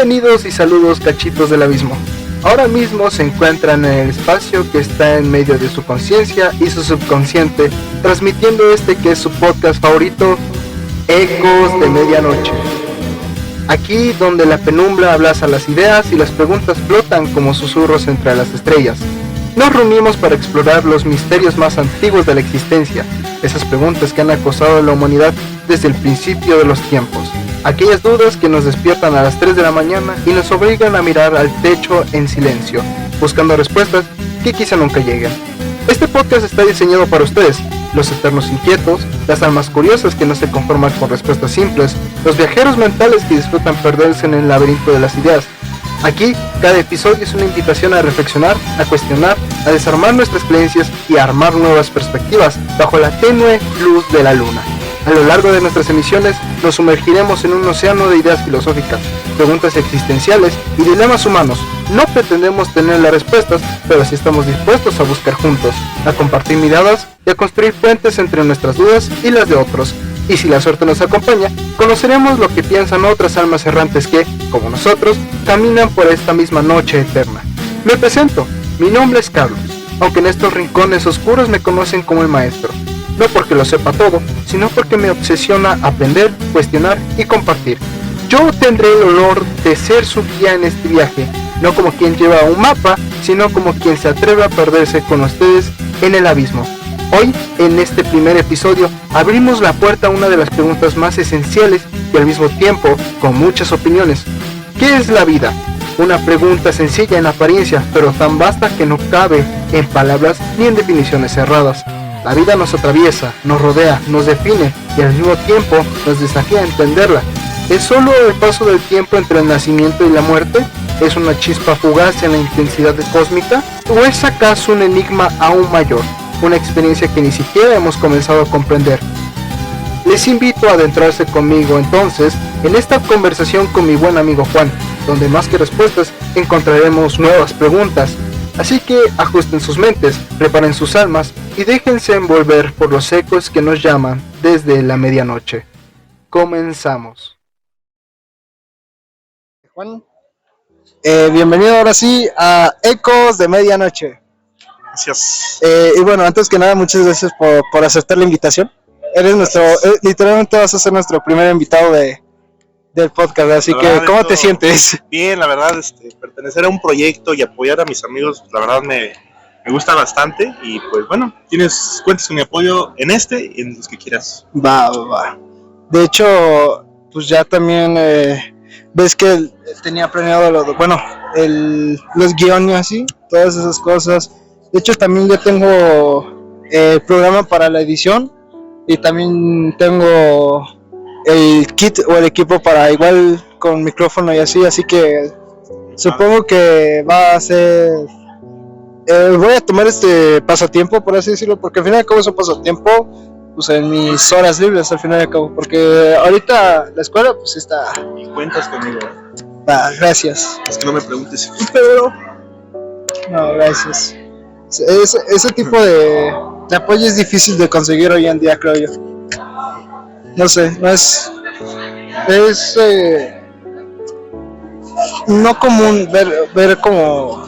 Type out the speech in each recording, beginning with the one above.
Bienvenidos y saludos, cachitos del abismo. Ahora mismo se encuentran en el espacio que está en medio de su conciencia y su subconsciente, transmitiendo este que es su podcast favorito, Ecos de Medianoche. Aquí donde la penumbra abraza las ideas y las preguntas flotan como susurros entre las estrellas. Nos reunimos para explorar los misterios más antiguos de la existencia, esas preguntas que han acosado a la humanidad desde el principio de los tiempos. Aquellas dudas que nos despiertan a las 3 de la mañana y nos obligan a mirar al techo en silencio, buscando respuestas que quizá nunca lleguen. Este podcast está diseñado para ustedes, los eternos inquietos, las almas curiosas que no se conforman con respuestas simples, los viajeros mentales que disfrutan perderse en el laberinto de las ideas. Aquí, cada episodio es una invitación a reflexionar, a cuestionar, a desarmar nuestras creencias y a armar nuevas perspectivas bajo la tenue luz de la luna. A lo largo de nuestras emisiones nos sumergiremos en un océano de ideas filosóficas, preguntas existenciales y dilemas humanos. No pretendemos tener las respuestas, pero sí estamos dispuestos a buscar juntos, a compartir miradas y a construir puentes entre nuestras dudas y las de otros. Y si la suerte nos acompaña, conoceremos lo que piensan otras almas errantes que, como nosotros, caminan por esta misma noche eterna. Me presento, mi nombre es Carlos, aunque en estos rincones oscuros me conocen como el maestro. No porque lo sepa todo, sino porque me obsesiona aprender, cuestionar y compartir. Yo tendré el honor de ser su guía en este viaje, no como quien lleva un mapa, sino como quien se atreve a perderse con ustedes en el abismo. Hoy, en este primer episodio, abrimos la puerta a una de las preguntas más esenciales y al mismo tiempo con muchas opiniones. ¿Qué es la vida? Una pregunta sencilla en apariencia, pero tan vasta que no cabe en palabras ni en definiciones cerradas. La vida nos atraviesa, nos rodea, nos define y al mismo tiempo nos desafía a entenderla. ¿Es solo el paso del tiempo entre el nacimiento y la muerte? ¿Es una chispa fugaz en la intensidad cósmica? ¿O es acaso un enigma aún mayor? Una experiencia que ni siquiera hemos comenzado a comprender. Les invito a adentrarse conmigo entonces en esta conversación con mi buen amigo Juan, donde más que respuestas encontraremos nuevas preguntas. Así que ajusten sus mentes, preparen sus almas y déjense envolver por los ecos que nos llaman desde la medianoche. Comenzamos. Juan, bienvenido ahora sí a Ecos de Medianoche. Gracias. Y bueno, antes que nada, muchas gracias por aceptar la invitación. Eres literalmente vas a ser nuestro primer invitado del podcast, así que ¿cómo te sientes? Bien, la verdad, pertenecer a un proyecto y apoyar a mis amigos, la verdad me gusta bastante y pues bueno, cuentas con mi apoyo en y en los que quieras. Va. De hecho, pues ya también ves que tenía planeado los guiones así, todas esas cosas. De hecho, también ya tengo el programa para la edición y también tengo el kit o el equipo para igual con micrófono y así que supongo que va a ser voy a tomar este pasatiempo, por así decirlo, porque al final y al cabo es un pasatiempo pues en mis horas libres al final y al cabo, porque ahorita la escuela pues está. Y cuentas conmigo. Va, gracias. Es que no me preguntes si pero no, gracias. Ese tipo de apoyo es difícil de conseguir hoy en día, creo yo. No sé, no es no común ver como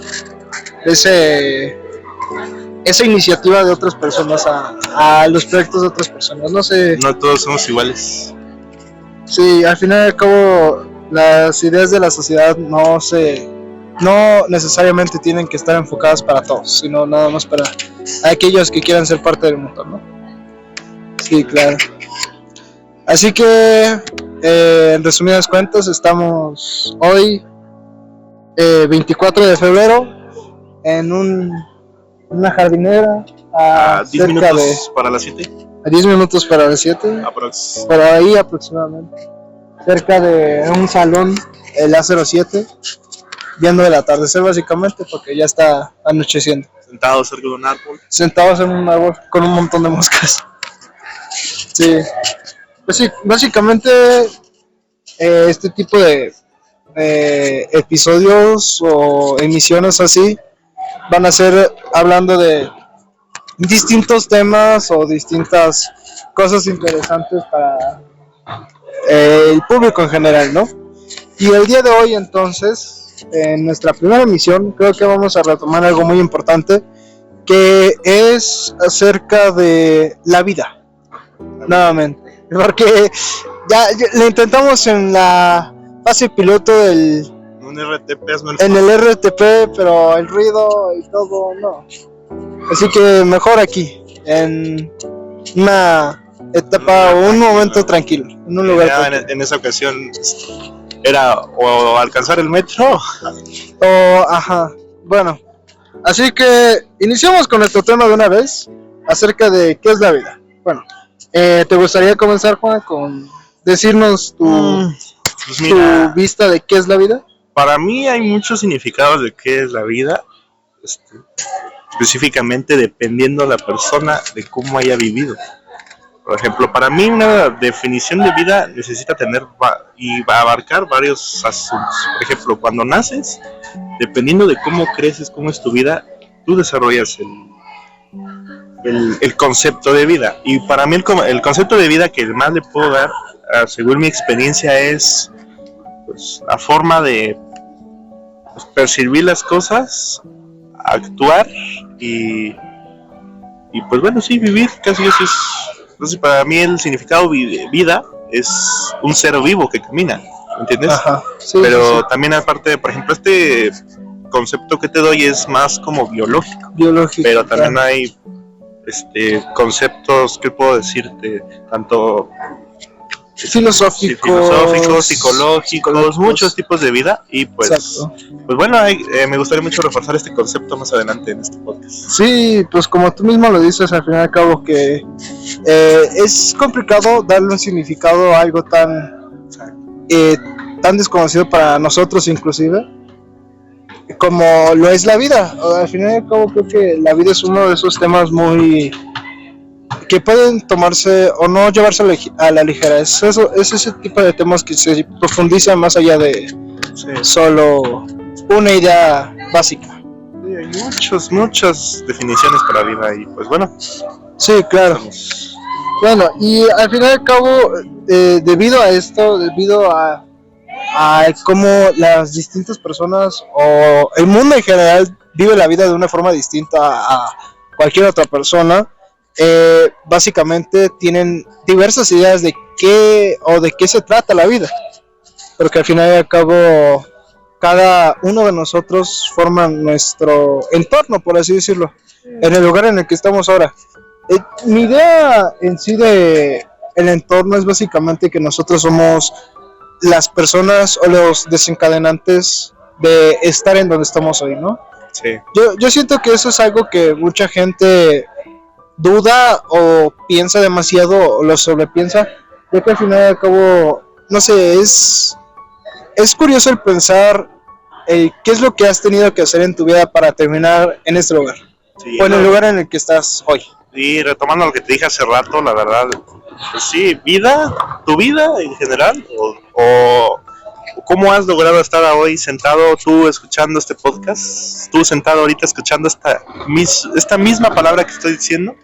esa iniciativa de otras personas a los proyectos de otras personas, no sé. No todos somos iguales. Sí, al final y al cabo las ideas de la sociedad no necesariamente tienen que estar enfocadas para todos, sino nada más para aquellos que quieran ser parte del mundo, ¿no? Sí, claro. Así que, en resumidas cuentas, estamos hoy, 24 de febrero, en una jardinera a 10 minutos para las 7. A 10 minutos para las 7. Por ahí aproximadamente. Cerca de un salón, el A07, viendo el atardecer básicamente, porque ya está anocheciendo. Sentados cerca de un árbol. Sentados en un árbol con un montón de moscas. Sí. Pues sí, básicamente este tipo de episodios o emisiones así van a ser hablando de distintos temas o distintas cosas interesantes para el público en general, ¿no? Y el día de hoy entonces, en nuestra primera emisión, creo que vamos a retomar algo muy importante, que es acerca de la vida, nuevamente, porque ya lo intentamos en la fase piloto del en el RTP, pero el ruido y todo no, así que mejor aquí, en una etapa o un momento tranquilo, en un lugar tranquilo. En esa ocasión era o alcanzar el metro bueno, así que iniciamos con nuestro tema de una vez, acerca de qué es la vida. Bueno, ¿te gustaría comenzar, Juan, con decirnos tu vista de qué es la vida? Para mí hay muchos significados de qué es la vida, específicamente dependiendo de la persona, de cómo haya vivido. Por ejemplo, para mí una definición de vida necesita tener y va a abarcar varios asuntos. Por ejemplo, cuando naces, dependiendo de cómo creces, cómo es tu vida, tú desarrollas el concepto de vida. Y para mí el concepto de vida que más le puedo dar, según mi experiencia, es pues, la forma de percibir las cosas, actuar y pues bueno, sí, vivir, casi eso es. Entonces para mí el significado de vida es un ser vivo que camina, ¿entiendes? Ajá, sí, pero sí. También aparte, por ejemplo, este concepto que te doy es más como biológico, pero también claro. hay conceptos, ¿qué puedo decirte? Tanto filosóficos, psicológicos, muchos tipos de vida y pues bueno, me gustaría mucho reforzar este concepto más adelante en este podcast. Sí, pues como tú mismo lo dices, al fin y al cabo que es complicado darle un significado a algo tan desconocido para nosotros inclusive, como lo es la vida. Al fin y al cabo creo que la vida es uno de esos temas muy que pueden tomarse o no llevarse a la ligera. Es ese tipo de temas que se profundizan más allá de solo una idea básica. Sí, hay muchas definiciones para la vida y pues bueno. Sí, claro. Bueno, y al fin y al cabo, debido a esto, debido a cómo las distintas personas o el mundo en general vive la vida de una forma distinta a cualquier otra persona, básicamente tienen diversas ideas de qué se trata la vida, porque al final y al cabo cada uno de nosotros forma nuestro entorno, por así decirlo, en el lugar en el que estamos ahora. Mi idea en sí de el entorno es básicamente que nosotros somos las personas o los desencadenantes de estar en donde estamos hoy, ¿no? Sí. Yo siento que eso es algo que mucha gente duda o piensa demasiado o lo sobrepiensa, ya que al final y al cabo, no sé, es curioso el pensar qué es lo que has tenido que hacer en tu vida para terminar en este lugar, o en el lugar en el que estás hoy. Y retomando lo que te dije hace rato, la verdad, pues sí, tu vida en general, o cómo has logrado estar hoy sentado tú escuchando este podcast, tú sentado ahorita escuchando esta misma palabra que estoy diciendo.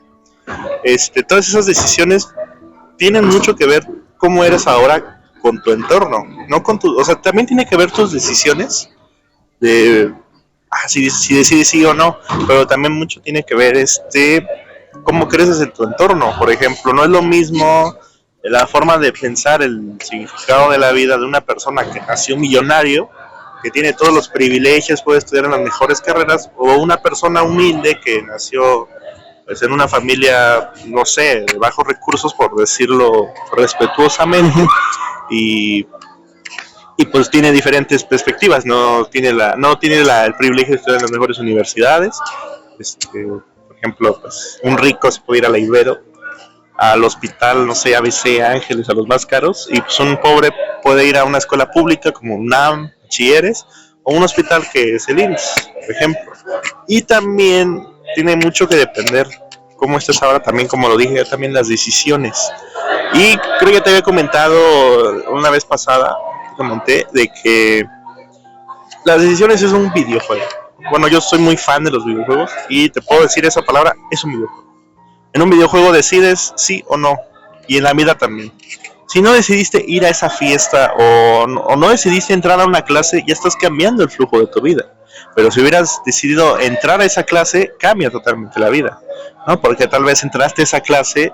Todas esas decisiones tienen mucho que ver cómo eres ahora con tu entorno, no con o sea, también tiene que ver tus decisiones de si decides sí o no, pero también mucho tiene que ver cómo creces en tu entorno. Por ejemplo, no es lo mismo la forma de pensar el significado de la vida de una persona que nació millonario, que tiene todos los privilegios, puede estudiar en las mejores carreras, o una persona humilde que nació pues en una familia, no sé, de bajos recursos, por decirlo respetuosamente, y pues tiene diferentes perspectivas, no tiene el privilegio de estudiar en las mejores universidades. Por ejemplo, pues un rico se puede ir a la Ibero, al hospital, no sé, ABC, Ángeles, a los más caros, y pues un pobre puede ir a una escuela pública como UNAM, Chieres, o un hospital que es el IMSS, por ejemplo. Y también tiene mucho que depender cómo estás ahora, también como lo dije, también las decisiones. Y creo que te había comentado una vez pasada, comenté de que las decisiones es un videojuego. Bueno, yo soy muy fan de los videojuegos y te puedo decir esa palabra, es un videojuego. En un videojuego decides sí o no, y en la vida también. Si no decidiste ir a esa fiesta o no decidiste entrar a una clase, ya estás cambiando el flujo de tu vida. Pero si hubieras decidido entrar a esa clase, cambia totalmente la vida, ¿no? Porque tal vez entraste a esa clase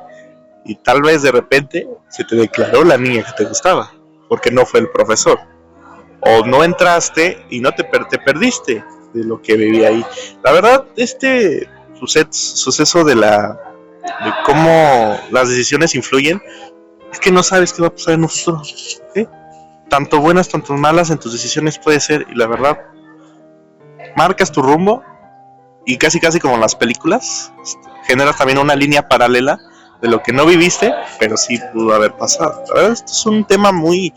y tal vez de repente se te declaró la niña que te gustaba, porque no fue el profesor. O no entraste y no te perdiste de lo que vivía ahí. La verdad, este suceso de cómo las decisiones influyen, es que no sabes qué va a pasar en un futuro, ¿sí? Tanto buenas, tanto malas en tus decisiones puede ser, y la verdad, marcas tu rumbo y casi como en las películas, generas también una línea paralela de lo que no viviste, pero sí pudo haber pasado. La verdad, esto es un tema muy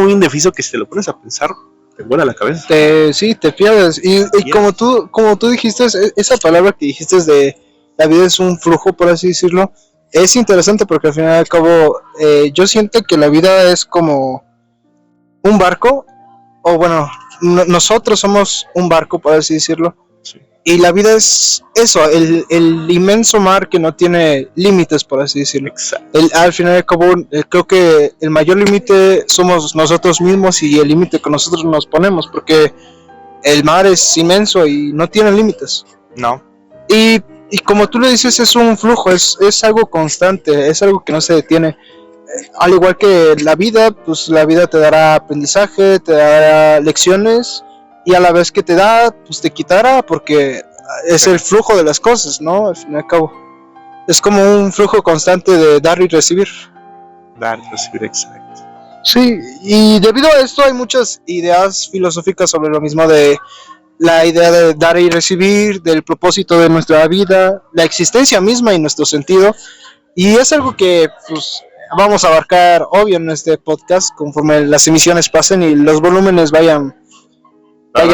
indefinido que si te lo pones a pensar, te vuela la cabeza. Sí, te pierdes. Y como tú dijiste, esa palabra que dijiste de la vida es un flujo, por así decirlo, es interesante porque al final y al cabo yo siento que la vida es como un barco, o bueno, nosotros somos un barco, por así decirlo, sí. Y la vida es eso, el inmenso mar que no tiene límites, por así decirlo. Al final y al cabo, creo que el mayor límite somos nosotros mismos y el límite que nosotros nos ponemos, porque el mar es inmenso y no tiene límites. No. Y como tú le dices, es un flujo, es algo constante, es algo que no se detiene. Al igual que la vida, pues la vida te dará aprendizaje, te dará lecciones, y a la vez que te da, pues te quitará, porque es el flujo de las cosas, ¿no? Al fin y al cabo. Es como un flujo constante de dar y recibir. Dar y recibir, exacto. Sí, y debido a esto hay muchas ideas filosóficas sobre lo mismo, de la idea de dar y recibir, del propósito de nuestra vida, la existencia misma y nuestro sentido. Y es algo que pues vamos a abarcar, obvio, en este podcast conforme las emisiones pasen y los volúmenes vayan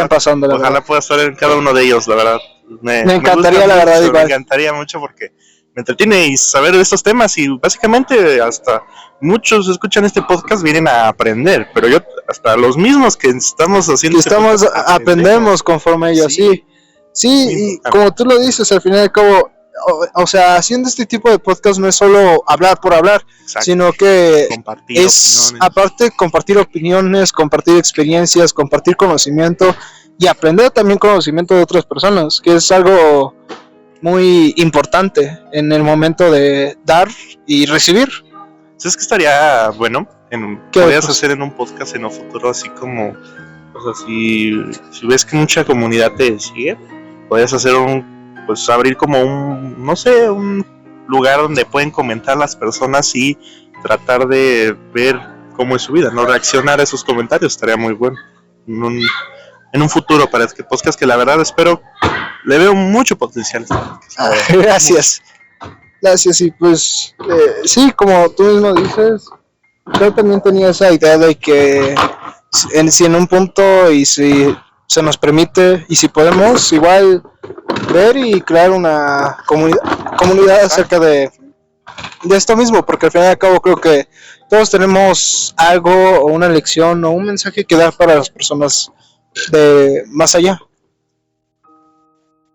pasando. Ojalá pueda estar en cada uno de ellos, la verdad. Me encantaría, la verdad, igual. Me encantaría mucho porque me entretiene y saber de estos temas, y básicamente hasta muchos escuchan este podcast vienen a aprender, pero yo hasta los mismos que estamos haciendo aprendemos conforme ellos. Sí, y como tú lo dices, al final y al cabo, o sea, haciendo este tipo de podcast no es solo hablar por hablar, exacto, sino que compartir es opiniones. Aparte compartir opiniones, compartir experiencias, compartir conocimiento y aprender también conocimiento de otras personas, que es algo muy importante en el momento de dar y recibir. ¿Sabes qué estaría bueno? Podrías hacer en un podcast en un futuro, así como, o sea, si ves que mucha comunidad te sigue, podrías hacer abrir como un lugar donde pueden comentar las personas y tratar de ver cómo es su vida, no reaccionar a esos comentarios, estaría muy bueno. En un futuro para este podcast, que la verdad espero, le veo mucho potencial. Gracias, y pues sí, como tú mismo dices, yo también tenía esa idea de que si en un punto, y si se nos permite y si podemos, igual ver y crear una comunidad acerca de esto mismo, porque al fin y al cabo creo que todos tenemos algo o una lección o un mensaje que dar para las personas de más allá.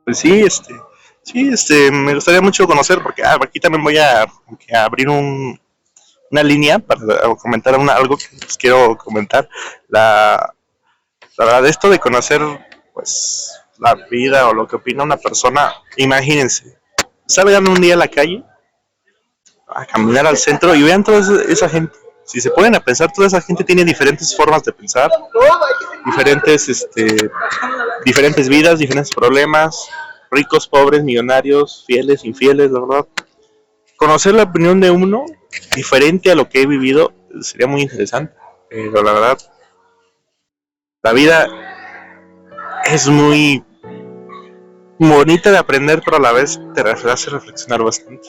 Pues sí, me gustaría mucho conocer, porque aquí también voy a abrir una línea para comentar algo que les quiero comentar. La verdad, esto de conocer pues la vida o lo que opina una persona, imagínense, salgan un día a la calle a caminar al centro y vean toda esa gente. Si se ponen a pensar, toda esa gente tiene diferentes formas de pensar, diferentes vidas, diferentes problemas, ricos, pobres, millonarios, fieles, infieles, la verdad. Conocer la opinión de uno diferente a lo que he vivido sería muy interesante, pero la verdad, la vida es muy bonita de aprender, pero a la vez te hace reflexionar bastante.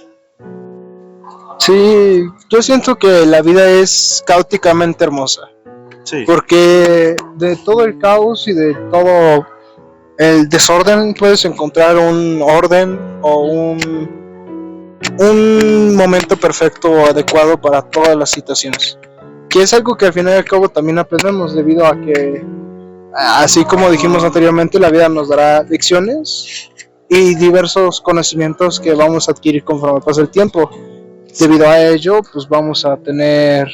Sí, yo siento que la vida es caóticamente hermosa. Sí. Porque de todo el caos y de todo el desorden puedes encontrar un orden o un momento perfecto o adecuado para todas las situaciones. Que es algo que al final y al cabo también aprendemos, debido a que, así como dijimos anteriormente, la vida nos dará lecciones y diversos conocimientos que vamos a adquirir conforme pasa el tiempo. Debido a ello, pues vamos a tener,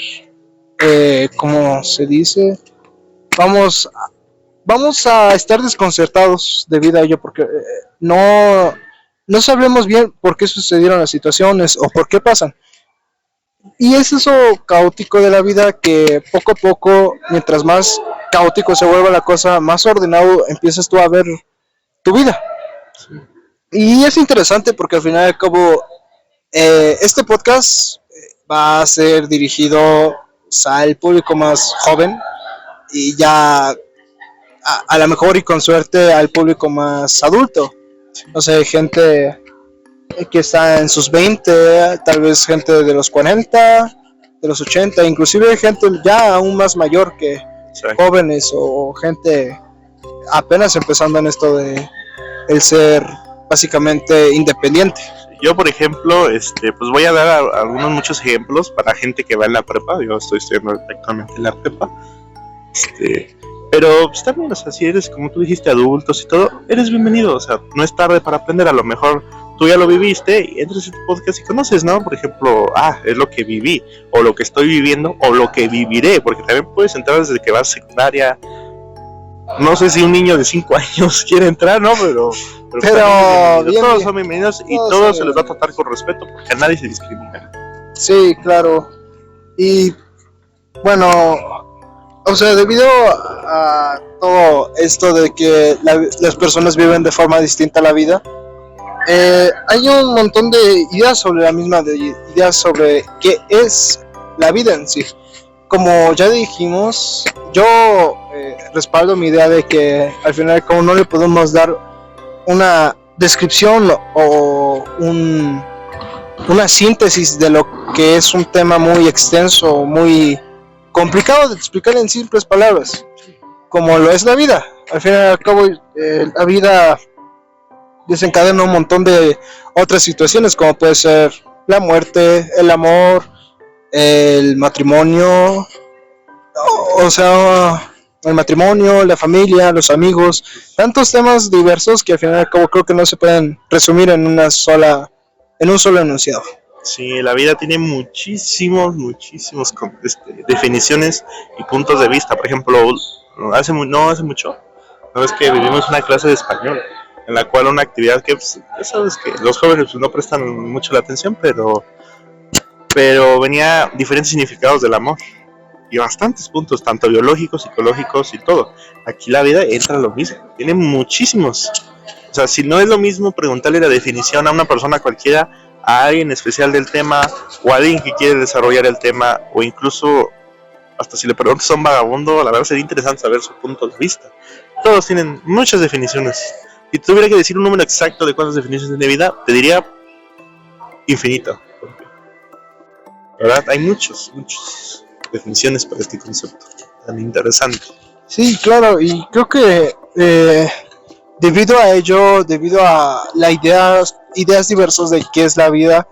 ¿cómo se dice? Vamos, vamos a estar desconcertados debido a ello, porque no sabemos bien por qué sucedieron las situaciones o por qué pasan. Y es eso caótico de la vida que poco a poco, mientras más caótico se vuelva la cosa, más ordenado empiezas tú a ver tu vida. Y es interesante porque al final y al cabo, este podcast va a ser dirigido al público más joven y ya a lo mejor y con suerte al público más adulto. O sea, gente que está en sus 20, tal vez gente de los 40, de los 80, inclusive gente ya aún más mayor que jóvenes o gente apenas empezando en esto de el ser básicamente independiente. Yo, por ejemplo, pues voy a dar algunos muchos ejemplos para gente que va en la prepa. Yo estoy estudiando actualmente en la prepa. Pero pues también, o sea, si eres, como tú dijiste, adultos y todo, eres bienvenido. O sea, no es tarde para aprender. A lo mejor tú ya lo viviste y entras en tu podcast y conoces, ¿no? Por ejemplo, es lo que viví, o lo que estoy viviendo, o lo que viviré. Porque también puedes entrar desde que vas a secundaria. No sé si un niño de 5 años quiere entrar, ¿no? Pero bien, todos son bienvenidos y todos se les va a tratar con respeto porque a nadie se discrimina. Sí, claro. Y bueno, o sea, debido a todo esto de que las personas viven de forma distinta la vida, hay un montón de ideas sobre la misma, de ideas sobre qué es la vida en sí. Como ya dijimos, yo respaldo mi idea de que al final como no le podemos dar una descripción o una síntesis de lo que es un tema muy extenso, muy complicado de explicar en simples palabras, como lo es la vida. Al fin y al cabo, la vida desencadena un montón de otras situaciones, como puede ser la muerte, el amor, el matrimonio, o sea, el matrimonio, la familia, los amigos, tantos temas diversos que al final y al cabo creo que no se pueden resumir en un solo enunciado. Sí, la vida tiene muchísimos definiciones y puntos de vista. Por ejemplo, no hace mucho, no es que vivimos una clase de español, en la cual una actividad que, pues, ya sabes que los jóvenes pues, no prestan mucho la atención, pero venía diferentes significados del amor y bastantes puntos, tanto biológicos, psicológicos y todo. Aquí la vida entra lo mismo, tiene muchísimos. O sea, si no es lo mismo preguntarle la definición a una persona cualquiera, a alguien especial del tema, o a alguien que quiere desarrollar el tema, o incluso hasta si le preguntas a un vagabundo, la verdad sería interesante saber su punto de vista. Todos tienen muchas definiciones. Si tuviera que decir un número exacto de cuántas definiciones de vida, te diría infinito. ¿Verdad? Hay muchas definiciones para este concepto tan interesante. Sí, claro, y creo que debido a ello, debido a las ideas diversas de qué es la vida,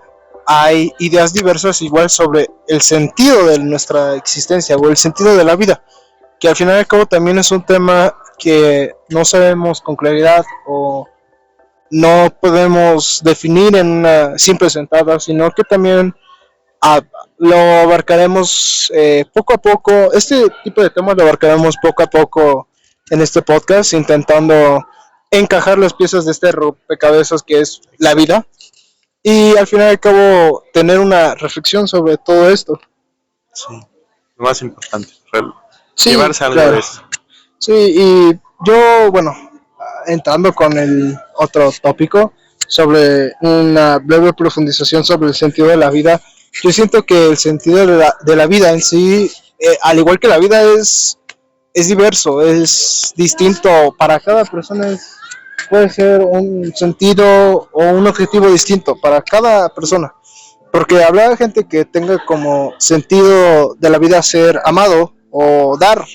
hay ideas diversas igual sobre el sentido de nuestra existencia o el sentido de la vida, que al final y al cabo también es un tema que no sabemos con claridad o no podemos definir en una simple sentada, sino que también lo abarcaremos poco a poco. Este tipo de temas lo abarcaremos poco a poco en este podcast, intentando encajar las piezas de este rompecabezas que es la vida y al final y al cabo tener una reflexión sobre todo esto. Sí, lo más importante, sí, llevarse algo claro. de eso. Sí, y yo, bueno, entrando con el otro tópico sobre una breve profundización sobre el sentido de la vida, yo siento que el sentido de la vida en sí, al igual que la vida, es diverso, es distinto para cada persona, puede ser un sentido o un objetivo distinto para cada persona, porque habrá gente que tenga como sentido de la vida ser amado o dar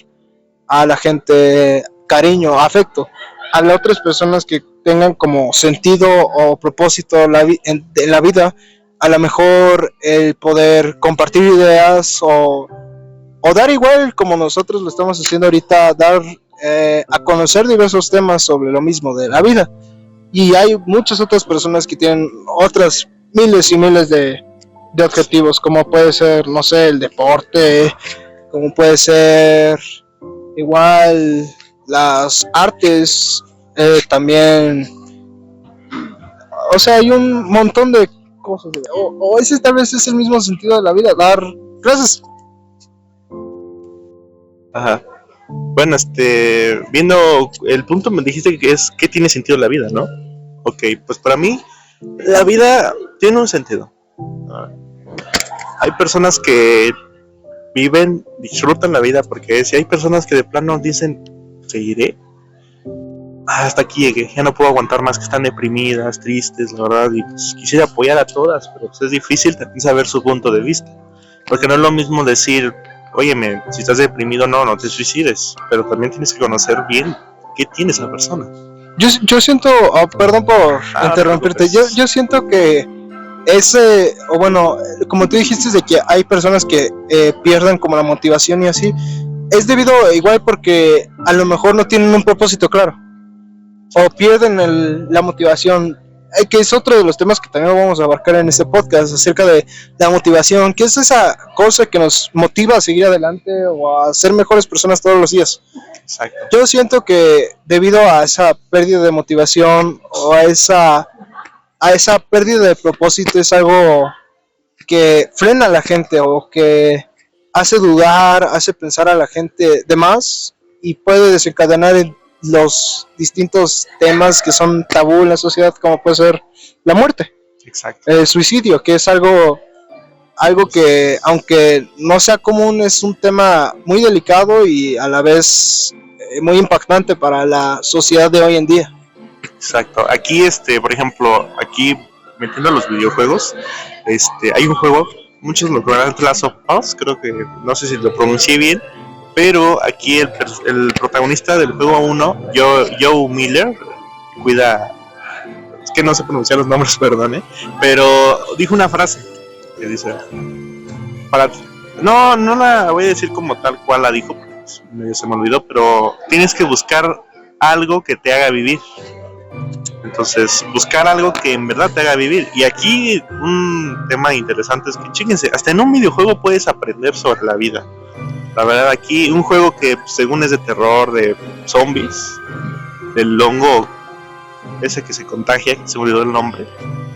a la gente cariño, afecto. Habrá otras personas que tengan como sentido o propósito de la vida, a lo mejor el poder compartir ideas o dar igual como nosotros lo estamos haciendo ahorita, dar a conocer diversos temas sobre lo mismo de la vida. Y hay muchas otras personas que tienen otras miles y miles de de objetivos, como puede ser, no sé, el deporte, como puede ser igual las artes, también, o sea, hay un montón de cosas, o ese tal vez es el mismo sentido de la vida, dar gracias. Ajá. Bueno, viendo el punto me dijiste que es ¿qué tiene sentido la vida, no? Ok, pues para mí la vida tiene un sentido. Hay personas que viven, disfrutan la vida porque es, y hay personas que de plano dicen, seguiré. Hasta aquí llegué, ya no puedo aguantar más, que están deprimidas, tristes, la verdad, y pues quisiera apoyar a todas, pero pues es difícil también saber su punto de vista. Porque no es lo mismo decir, óyeme, si estás deprimido, no te suicides, pero también tienes que conocer bien qué tiene esa persona. Yo siento, perdón por interrumpirte, yo siento que o bueno, como tú dijiste de que hay personas que pierden como la motivación y así, es debido igual porque a lo mejor no tienen un propósito claro, o pierden la motivación, que es otro de los temas que también vamos a abarcar en este podcast, acerca de la motivación, que es esa cosa que nos motiva a seguir adelante o a ser mejores personas todos los días. Exacto. Yo siento que debido a esa pérdida de motivación o a esa pérdida de propósito, es algo que frena a la gente o que hace dudar, hace pensar a la gente de más y puede desencadenar en los distintos temas que son tabú en la sociedad, como puede ser la muerte. Exacto. El suicidio, que es algo que, aunque no sea común, es un tema muy delicado y a la vez muy impactante para la sociedad de hoy en día. Exacto. Aquí, por ejemplo, aquí metiendo los videojuegos, hay un juego, muchos lo conocerán, Last of Us, creo que, no sé si lo pronuncié bien, pero aquí el protagonista del juego 1, Joe Miller, cuida, es que no sé pronunciar los nombres, perdón, pero dijo una frase que dice, no la voy a decir como tal cual la dijo, pues, medio se me olvidó, pero tienes que buscar algo que te haga vivir. Entonces, buscar algo que en verdad te haga vivir. Y aquí un tema interesante es que, chíquense, hasta en un videojuego puedes aprender sobre la vida. La verdad, aquí un juego que según es de terror, de zombies, del hongo ese que se contagia, que se me olvidó el nombre,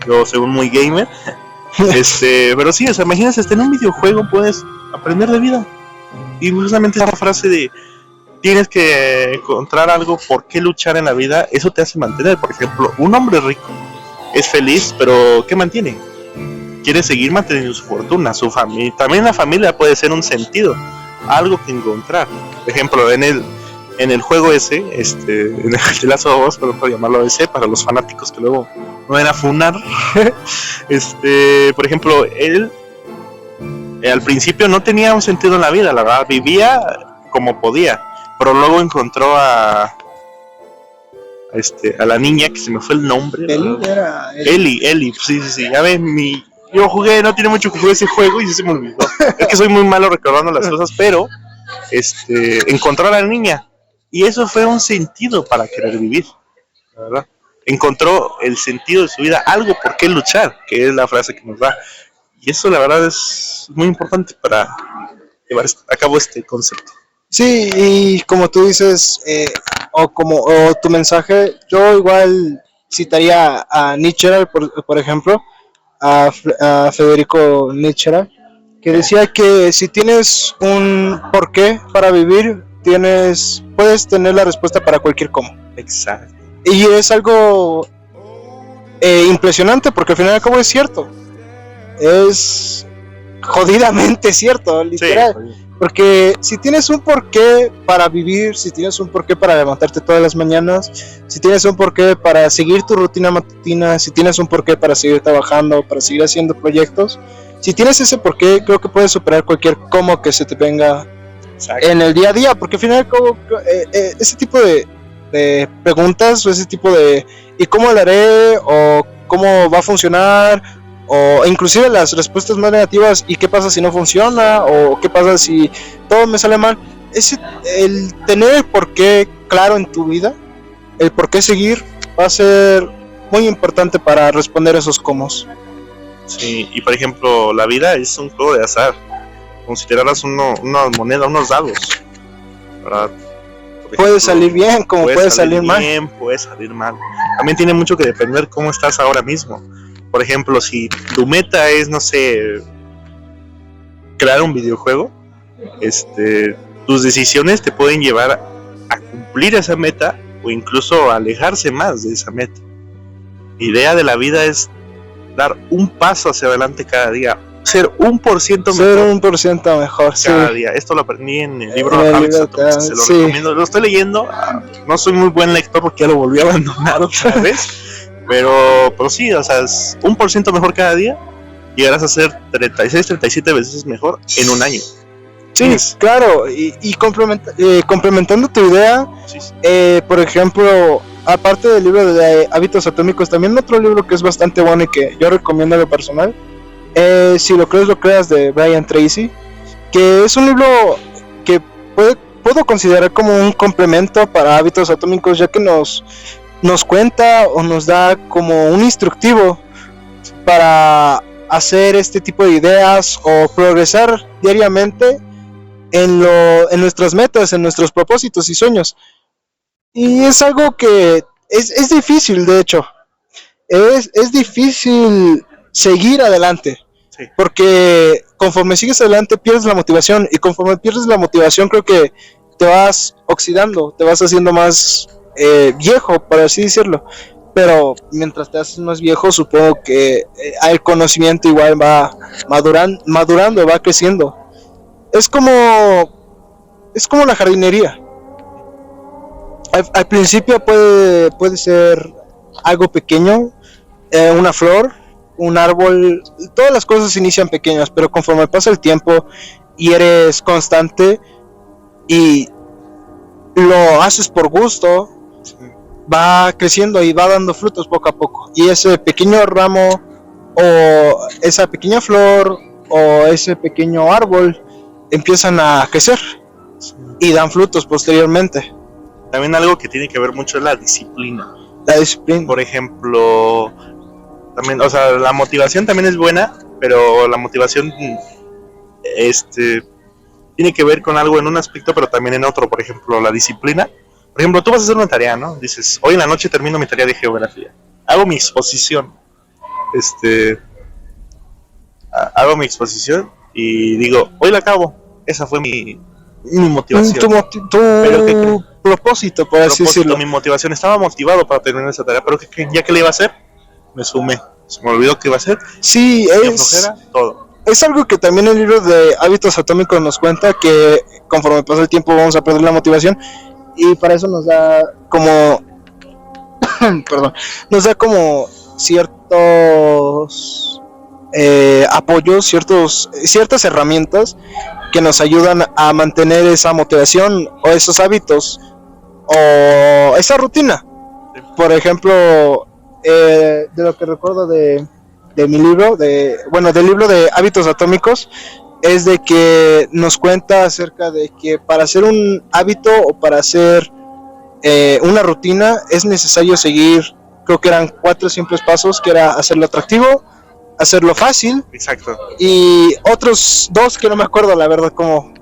yo según muy gamer, pero sí, o sea, imagínense, hasta en un videojuego puedes aprender de vida. Y justamente esa frase de tienes que encontrar algo por qué luchar en la vida, eso te hace mantener. Por ejemplo, un hombre rico es feliz, pero ¿qué mantiene? Quiere seguir manteniendo su fortuna, su familia. También la familia puede ser un sentido, algo que encontrar. Por ejemplo, en el juego ese, en el Last of Us, por llamarlo ese, para los fanáticos que luego no van a funar, por ejemplo, él al principio no tenía un sentido en la vida, la verdad, vivía como podía, pero luego encontró a la niña, que se me fue el nombre. Ellie, sí, ya ves, yo jugué, no tiene mucho que jugué ese juego y se me olvidó. Es que soy muy malo recordando las cosas, pero encontró a la niña y eso fue un sentido para querer vivir, ¿verdad? Encontró el sentido de su vida, algo por qué luchar, que es la frase que nos da. Y eso la verdad es muy importante para llevar a cabo este concepto. Sí, y como tú dices, o tu mensaje, yo igual citaría a Nietzsche, por ejemplo, a Federico Nietzsche, que decía que si tienes un porqué para vivir, puedes tener la respuesta para cualquier cómo. Exacto. Y es algo impresionante, porque al final y al cabo es cierto. Es jodidamente cierto, literal. Sí. Porque si tienes un porqué para vivir, si tienes un porqué para levantarte todas las mañanas, si tienes un porqué para seguir tu rutina matutina, si tienes un porqué para seguir trabajando, para seguir haciendo proyectos, si tienes ese porqué, creo que puedes superar cualquier cómo que se te venga. Exacto. En el día a día, porque al final ese tipo de preguntas o ese tipo de ¿y cómo lo haré? O ¿cómo va a funcionar? O inclusive las respuestas más negativas, ¿y qué pasa si no funciona? O ¿qué pasa si todo me sale mal? El tener el porqué claro en tu vida, el porqué seguir, va a ser muy importante para responder esos cómo. Sí, y por ejemplo, la vida es un juego de azar. Consideraras una moneda, unos dados, ¿verdad? Puede salir bien, como puede salir mal. Puede salir mal. También tiene mucho que depender cómo estás ahora mismo. Por ejemplo, si tu meta es, no sé, crear un videojuego, tus decisiones te pueden llevar a cumplir esa meta o incluso a alejarse más de esa meta. La idea de la vida es dar un paso hacia adelante cada día, ser 1% mejor. Ser 1% mejor, cada sí. día. Esto lo aprendí en el libro Hábitos Atómicos, se lo recomiendo. Lo estoy leyendo, no soy muy buen lector porque ya lo volví a abandonar otra vez, pero sí, o sea, es 1% mejor cada día, llegarás a ser 36, 37 veces mejor en un año. Sí, claro, y complementando tu idea, Sí. Por ejemplo, aparte del libro de Hábitos Atómicos, también otro libro que es bastante bueno y que yo recomiendo a lo personal, Si lo creas, de Brian Tracy, que es un libro que puedo considerar como un complemento para Hábitos Atómicos, ya que nos cuenta o nos da como un instructivo para hacer este tipo de ideas o progresar diariamente en nuestras metas, en nuestros propósitos y sueños. Y es algo que es difícil, de hecho. Es difícil seguir adelante. Sí. Porque conforme sigues adelante pierdes la motivación. Y conforme pierdes la motivación creo que te vas oxidando, te vas haciendo más viejo, por así decirlo. Pero mientras te haces más viejo, supongo que el conocimiento igual va madurando, va creciendo. Es como la jardinería. Al principio puede ser algo pequeño, una flor, un árbol, todas las cosas inician pequeñas, pero conforme pasa el tiempo y eres constante y lo haces por gusto, va creciendo y va dando frutos poco a poco. Y ese pequeño ramo o esa pequeña flor o ese pequeño árbol empiezan a crecer y dan frutos posteriormente. También algo que tiene que ver mucho es la disciplina. La disciplina. Por ejemplo, también, o sea, la motivación también es buena, pero la motivación tiene que ver con algo en un aspecto, pero también en otro. Por ejemplo, la disciplina. Por ejemplo, tú vas a hacer una tarea, ¿no? Dices, hoy en la noche termino mi tarea de geografía. Hago mi exposición. Hago mi exposición y digo, hoy la acabo. Esa fue mi motivación. Tu propósito, por así decirlo. Mi motivación, estaba motivado para terminar esa tarea, pero ya que le iba a hacer, me sumé. Se me olvidó qué iba a hacer. Sí, es algo que también el libro de Hábitos Atómicos nos cuenta, que conforme pasa el tiempo vamos a perder la motivación, y para eso nos da como nos da como ciertos apoyos, ciertas herramientas que nos ayudan a mantener esa motivación o esos hábitos o esa rutina. Por ejemplo, de lo que recuerdo de mi libro, del libro de Hábitos Atómicos, es de que nos cuenta acerca de que para hacer un hábito o para hacer una rutina es necesario seguir, creo que eran 4 simples pasos, que era hacerlo atractivo, hacerlo fácil. Exacto. Y otros 2 que no me acuerdo la verdad. Bueno,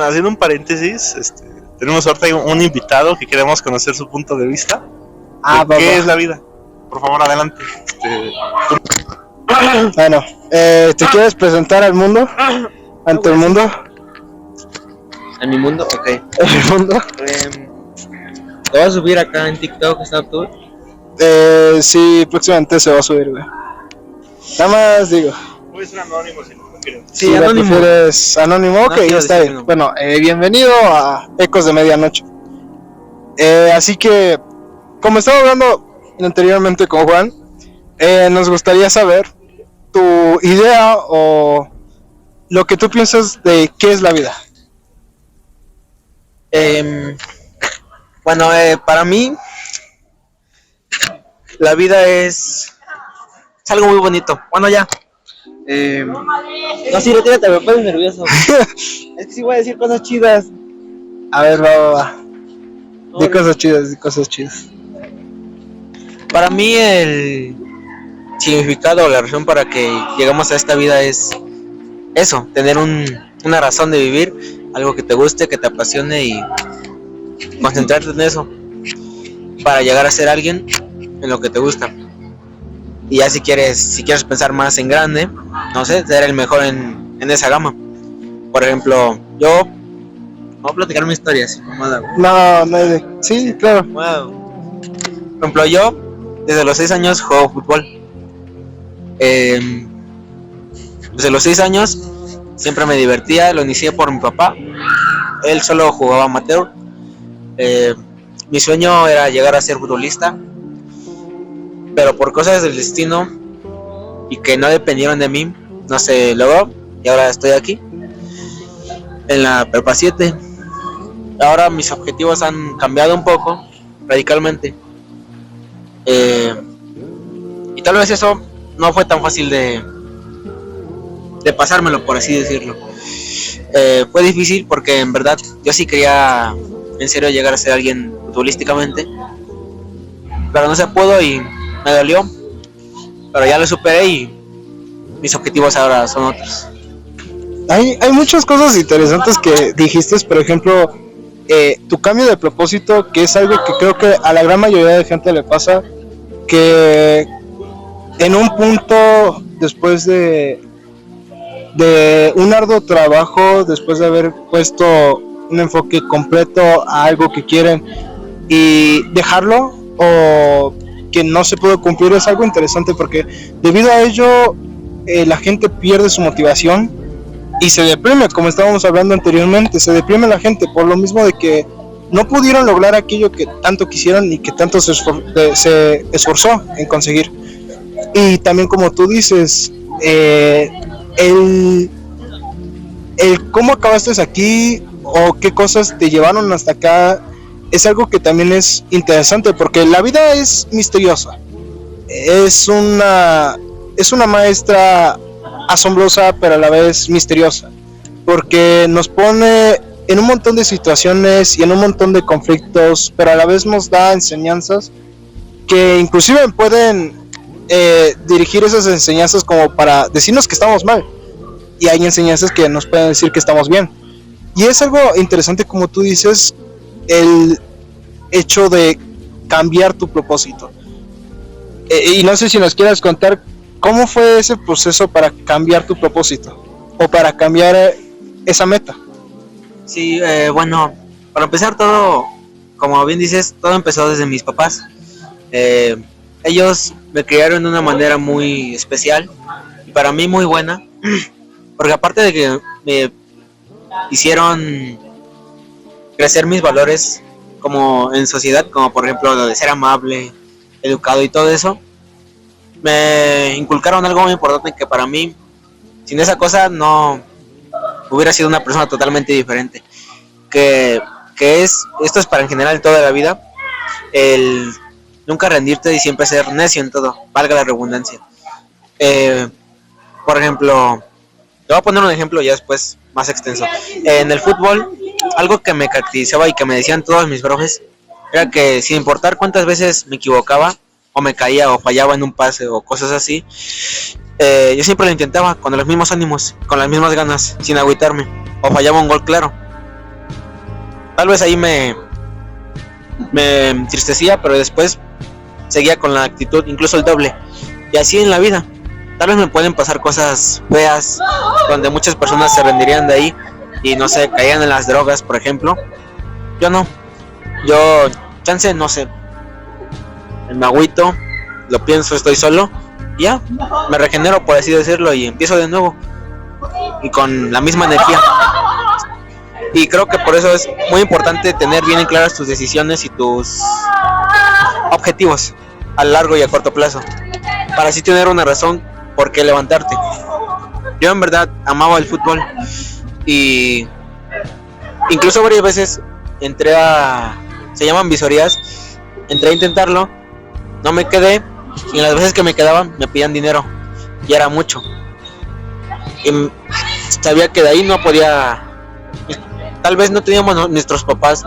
haciendo un paréntesis, tenemos ahorita un invitado que queremos conocer su punto de vista. ¿Qué es la vida? Por favor, adelante. Bueno, ¿te quieres presentar al mundo? ¿Ante el mundo? ¿En mi mundo? Ok. ¿El mundo? ¿Te vas a subir acá en TikTok, Snapchat? Sí, próximamente se va a subir, güey. Nada más digo. Puede ser anónimo si no quieres. Sí, anónimo. ¿Prefieres anónimo? Ok, no, está bien. Bueno, bienvenido a Ecos de Medianoche. Así que, como estaba hablando anteriormente con Juan, nos gustaría saber tu idea o lo que tú piensas de qué es la vida. Bueno, para mí la vida es algo muy bonito. Bueno, ya. No, sí, retírate, me pones nervioso. Es que sí voy a decir cosas chidas. A ver, va. De cosas chidas. Para mí significado o la razón para que llegamos a esta vida es eso, tener una razón de vivir, algo que te guste, que te apasione y concentrarte en eso para llegar a ser alguien en lo que te gusta. Y ya si quieres pensar más en grande, no sé, ser el mejor en esa gama. Por ejemplo, yo voy a platicar mi historia, ¿sí? Sí, claro. Wow. Por ejemplo, yo desde los 6 años juego fútbol. Desde los 6 años siempre me divertía, lo inicié por mi papá. Él solo jugaba amateur. Mi sueño era llegar a ser futbolista, pero por cosas del destino y que no dependieron de mí, no se logró. Y ahora estoy aquí, en la prepa 7. Ahora mis objetivos han cambiado un poco, radicalmente. Y tal vez eso no fue tan fácil de pasármelo, por así decirlo. Fue difícil porque en verdad yo sí quería en serio llegar a ser alguien futbolísticamente, pero no se pudo y me dolió, pero ya lo superé y mis objetivos ahora son otros. Hay muchas cosas interesantes que dijiste, por ejemplo, tu cambio de propósito, que es algo que creo que a la gran mayoría de gente le pasa, que en un punto después de un arduo trabajo, después de haber puesto un enfoque completo a algo que quieren y dejarlo o que no se puede cumplir, es algo interesante porque debido a ello la gente pierde su motivación y se deprime, como estábamos hablando anteriormente, se deprime la gente por lo mismo de que no pudieron lograr aquello que tanto quisieron y que tanto se esforzó en conseguir. Y también, como tú dices, el cómo acabaste aquí o qué cosas te llevaron hasta acá es algo que también es interesante, porque la vida es misteriosa, es una maestra asombrosa pero a la vez misteriosa, porque nos pone en un montón de situaciones y en un montón de conflictos, pero a la vez nos da enseñanzas que inclusive pueden dirigir esas enseñanzas como para decirnos que estamos mal, y hay enseñanzas que nos pueden decir que estamos bien. Y es algo interesante, como tú dices, el hecho de cambiar tu propósito. Y no sé si nos quieras contar cómo fue ese proceso para cambiar tu propósito o para cambiar esa meta. Sí, bueno, para empezar todo, como bien dices, todo empezó desde mis papás. Ellos me criaron de una manera muy especial y para mí muy buena, porque aparte de que me hicieron crecer mis valores como en sociedad, como por ejemplo lo de ser amable, educado y todo eso, me inculcaron algo muy importante que para mí, sin esa cosa no hubiera sido una persona totalmente diferente, que esto es para en general toda la vida, el nunca rendirte y siempre ser necio en todo, valga la redundancia. Por ejemplo, te voy a poner un ejemplo ya después más extenso. En el fútbol, algo que me caracterizaba y que me decían todos mis profes era que sin importar cuántas veces me equivocaba o me caía o fallaba en un pase o cosas así, yo siempre lo intentaba con los mismos ánimos, con las mismas ganas, sin agüitarme, o fallaba un gol claro. Tal vez ahí me entristecía, pero después seguía con la actitud, incluso el doble. Y así en la vida. Tal vez me pueden pasar cosas feas, donde muchas personas se rendirían de ahí y no sé, caían en las drogas, por ejemplo. Yo no. Yo, chance, no sé. Me agüito, lo pienso, estoy solo. Y ya, me regenero, por así decirlo, y empiezo de nuevo. Y con la misma energía. Y creo que por eso es muy importante tener bien claras tus decisiones y tus objetivos a largo y a corto plazo, para así tener una razón por qué levantarte. Yo en verdad amaba el fútbol y incluso varias veces entré se llaman visorías, entré a intentarlo, no me quedé y las veces que me quedaban me pedían dinero y era mucho y sabía que de ahí no podía, tal vez no teníamos mis papás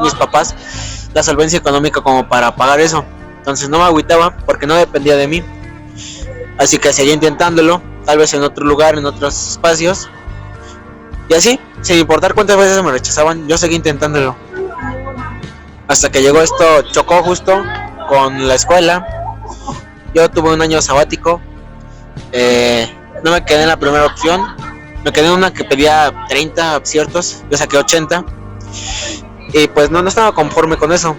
la solvencia económica como para pagar eso, entonces no me agüitaba porque no dependía de mí. Así que seguí intentándolo, tal vez en otro lugar, en otros espacios. Y así, sin importar cuántas veces me rechazaban, yo seguí intentándolo. Hasta que llegó esto, chocó justo con la escuela. Yo tuve un año sabático. No me quedé en la primera opción. Me quedé en una que pedía 30 aciertos. Yo saqué 80. Y pues no estaba conforme con eso.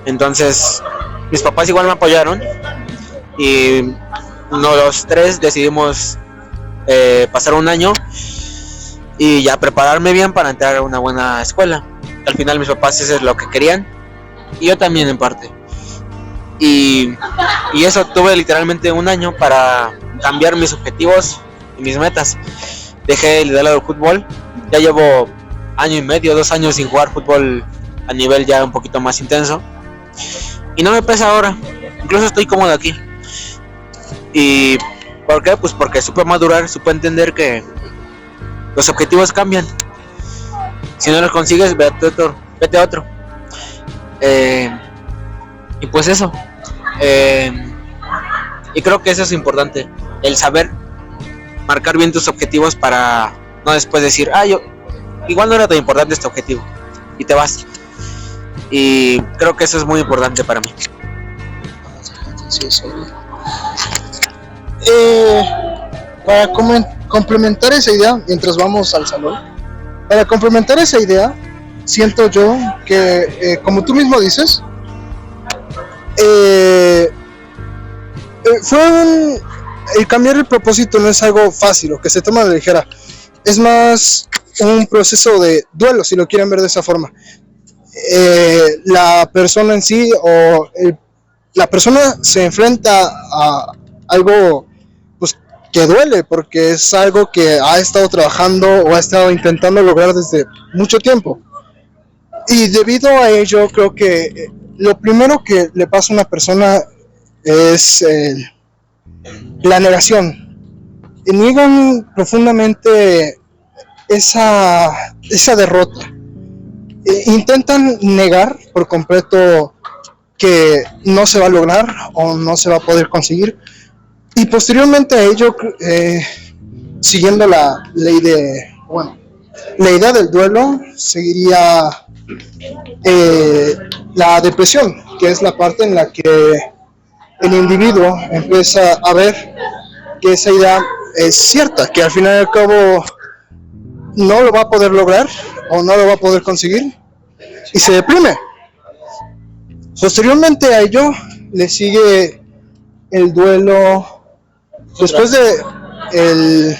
Entonces, mis papás igual me apoyaron. Y los tres decidimos pasar un año y ya prepararme bien para entrar a una buena escuela. Al final mis papás eso es lo que querían y yo también en parte. Y eso, tuve literalmente un año para cambiar mis objetivos y mis metas. Dejé de lado el fútbol, ya llevo año y medio, 2 años sin jugar fútbol a nivel ya un poquito más intenso. Y no me pesa ahora, incluso estoy cómodo aquí. ¿Y por qué? Pues porque supe madurar, supe entender que los objetivos cambian. Si no los consigues, vete a otro. Y pues eso. Y creo que eso es importante, el saber marcar bien tus objetivos para no después decir, yo igual no era tan importante este objetivo, y te vas. Y creo que eso es muy importante para mí. Para complementar esa idea, mientras vamos al salón, para complementar esa idea, siento yo que, como tú mismo dices, el cambiar el propósito no es algo fácil o que se toma a la ligera. Es más un proceso de duelo, si lo quieren ver de esa forma. La persona en sí la persona se enfrenta a algo pues que duele, porque es algo que ha estado trabajando o ha estado intentando lograr desde mucho tiempo. Y debido a ello, creo que lo primero que le pasa a una persona es la negación. Y niegan profundamente esa derrota. Intentan negar por completo que no se va a lograr o no se va a poder conseguir. Y posteriormente a ello, siguiendo la idea del duelo, seguiría la depresión, que es la parte en la que el individuo empieza a ver que esa idea es cierta, que al final y al cabo no lo va a poder lograr o no lo va a poder conseguir, y se deprime. Posteriormente a ello le sigue el duelo. Después de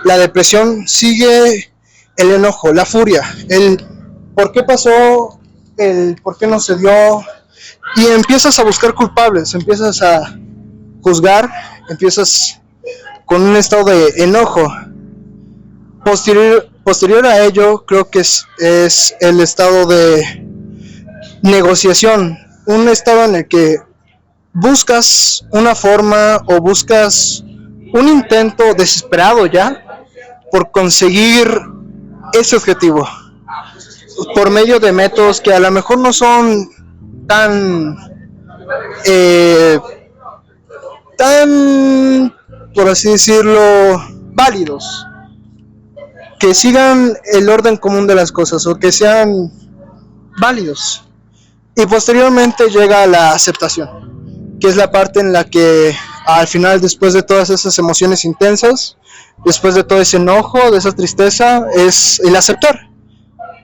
la depresión sigue el enojo, la furia, el por qué pasó, el por qué no se dio, y empiezas a buscar culpables, empiezas a juzgar, empiezas con un estado de enojo. Posterior a ello, creo que es el estado de negociación, un estado en el que buscas una forma o buscas un intento desesperado ya por conseguir ese objetivo por medio de métodos que a lo mejor no son tan por así decirlo, válidos, que sigan el orden común de las cosas o que sean válidos. Y posteriormente llega la aceptación, que es la parte en la que al final, después de todas esas emociones intensas, después de todo ese enojo, de esa tristeza, es el aceptar.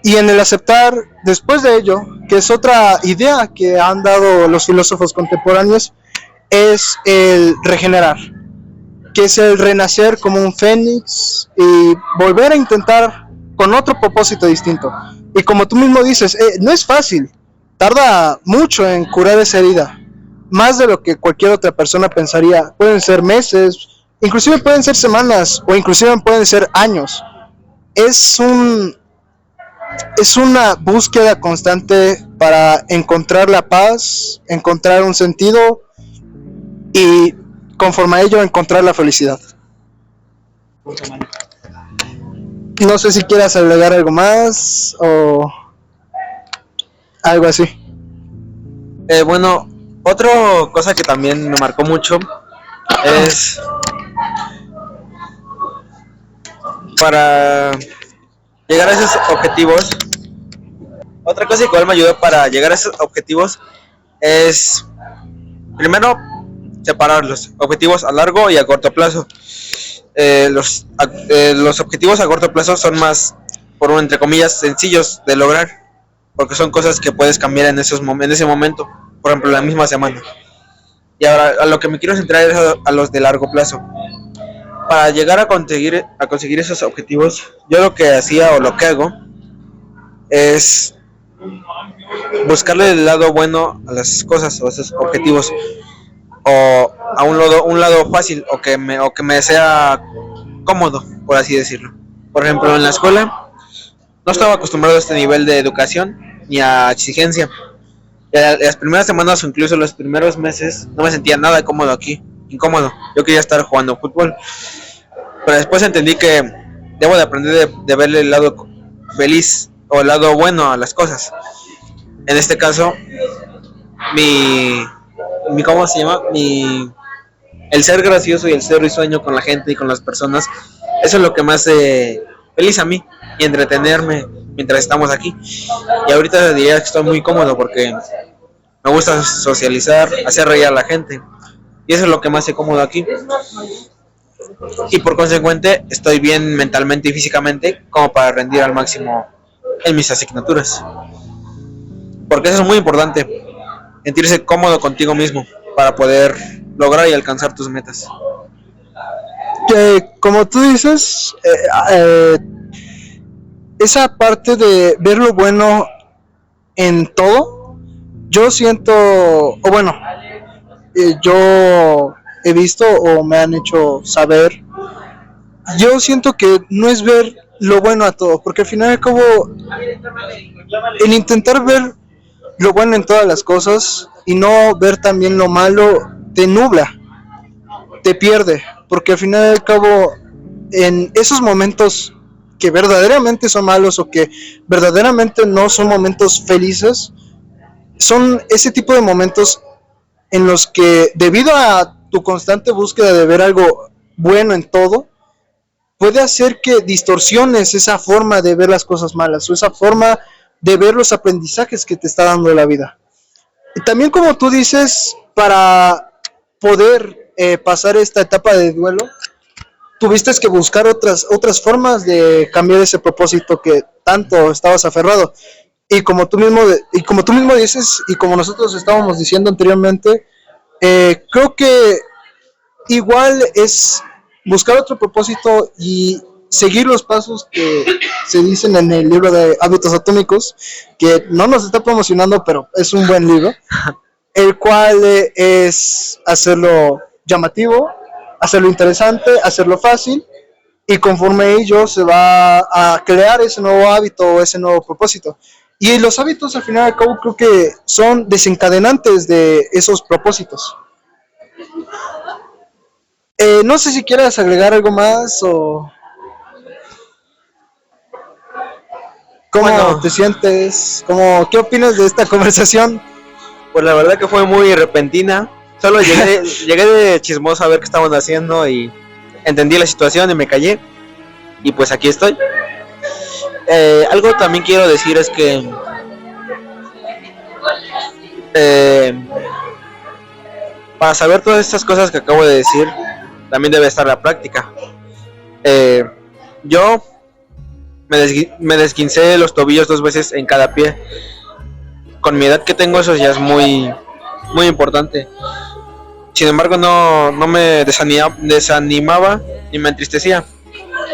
Y en el aceptar, después de ello, que es otra idea que han dado los filósofos contemporáneos, es el regenerar, que es el renacer como un fénix y volver a intentar con otro propósito distinto. Y como tú mismo dices, no es fácil, tarda mucho en curar esa herida, más de lo que cualquier otra persona pensaría. Pueden ser meses, inclusive pueden ser semanas, o inclusive pueden ser años. Es una búsqueda constante para encontrar la paz, encontrar un sentido y conforme a ello encontrar la felicidad. No sé si quieras agregar algo más o algo así. Bueno, otra cosa que también me marcó mucho es para llegar a esos objetivos. Otra cosa que igual me ayudó para llegar a esos objetivos es, primero, separar los objetivos a largo y a corto plazo. Los objetivos a corto plazo son más, entre comillas, sencillos de lograr, porque son cosas que puedes cambiar en ese momento, por ejemplo, la misma semana. Y ahora a lo que me quiero centrar es a los de largo plazo. Para llegar a conseguir esos objetivos, yo lo que hacía o lo que hago es buscarle el lado bueno a las cosas o a esos objetivos, o a un lado fácil o que me sea cómodo, por así decirlo. Por ejemplo, en la escuela no estaba acostumbrado a este nivel de educación ni a exigencia. Las primeras semanas o incluso los primeros meses no me sentía nada incómodo. Yo quería estar jugando fútbol, pero después entendí que debo de aprender de verle el lado feliz o el lado bueno a las cosas. En este caso, ¿cómo se llama? El ser gracioso y el ser risueño con la gente y con las personas, eso es lo que me hace feliz a mí y entretenerme mientras estamos aquí. Y ahorita diría que estoy muy cómodo porque me gusta socializar, hacer reír a la gente, y eso es lo que me hace cómodo aquí. Y por consecuente estoy bien mentalmente y físicamente como para rendir al máximo en mis asignaturas, porque eso es muy importante, sentirse cómodo contigo mismo para poder lograr y alcanzar tus metas. Que como tú dices, esa parte de ver lo bueno en todo, yo siento, o bueno, yo he visto o me han hecho saber, yo siento que no es ver lo bueno a todo, porque al final y al cabo, el intentar ver lo bueno en todas las cosas y no ver también lo malo, te nubla, te pierde, porque al final y al cabo, en esos momentos que verdaderamente son malos o que verdaderamente no son momentos felices, son ese tipo de momentos en los que, debido a tu constante búsqueda de ver algo bueno en todo, puede hacer que distorsiones esa forma de ver las cosas malas o esa forma de ver los aprendizajes que te está dando la vida. Y también, como tú dices, para poder pasar esta etapa de duelo, tuviste que buscar otras formas de cambiar ese propósito que tanto estabas aferrado. Y como tú mismo dices, y como nosotros estábamos diciendo anteriormente, creo que igual es buscar otro propósito y seguir los pasos que se dicen en el libro de Hábitos Atómicos, que no nos está promocionando, pero es un buen libro, el cual es hacerlo llamativo, hacerlo interesante, hacerlo fácil, y conforme ello se va a crear ese nuevo hábito o ese nuevo propósito. Y los hábitos, al final y al cabo, creo que son desencadenantes de esos propósitos. No sé si quieras agregar algo más o... ¿Cómo te sientes? ¿Qué opinas de esta conversación? Pues la verdad que fue muy repentina. Solo llegué de chismoso a ver qué estaban haciendo y entendí la situación y me callé. Y pues aquí estoy. Algo también quiero decir es que para saber todas estas cosas que acabo de decir, también debe estar la práctica. Yo me desquincé los tobillos 2 veces en cada pie. Con mi edad que tengo, eso ya es muy, muy importante. Sin embargo, no me desanimaba ni me entristecía.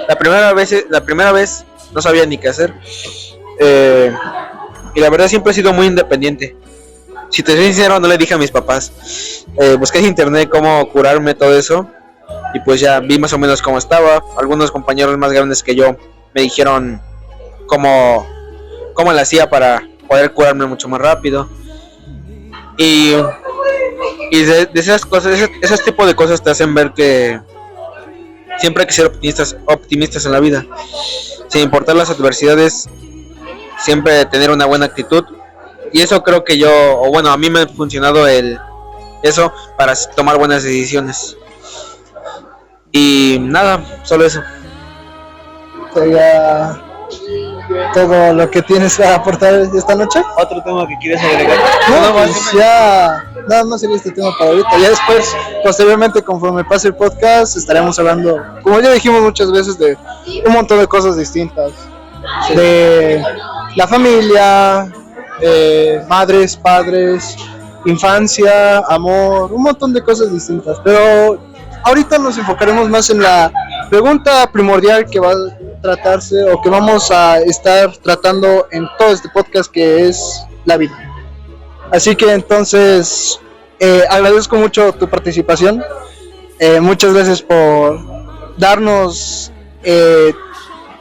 La primera vez no sabía ni qué hacer. Y la verdad siempre he sido muy independiente. Si te soy sincero, no le dije a mis papás. Busqué en internet cómo curarme todo eso. Y pues ya vi más o menos cómo estaba. Algunos compañeros más grandes que yo me dijeron cómo le hacía para poder curarme mucho más rápido. Y de esas cosas, esos tipos de cosas te hacen ver que siempre hay que ser optimistas en la vida, sin importar las adversidades, siempre tener una buena actitud. Y eso creo que a mí me ha funcionado eso para tomar buenas decisiones. Y nada, solo eso. Sería todo lo que tienes para aportar esta noche. ¿Otro tema que quieres agregar? No, pues ya nada más sería este tema para ahorita. Ya después, posteriormente, conforme pase el podcast, estaremos hablando, como ya dijimos muchas veces, de un montón de cosas distintas. De la familia, madres, padres, infancia, amor, un montón de cosas distintas. Pero ahorita nos enfocaremos más en la pregunta primordial que va a tratarse o que vamos a estar tratando en todo este podcast, que es la vida. Así que entonces agradezco mucho tu participación. Muchas gracias por darnos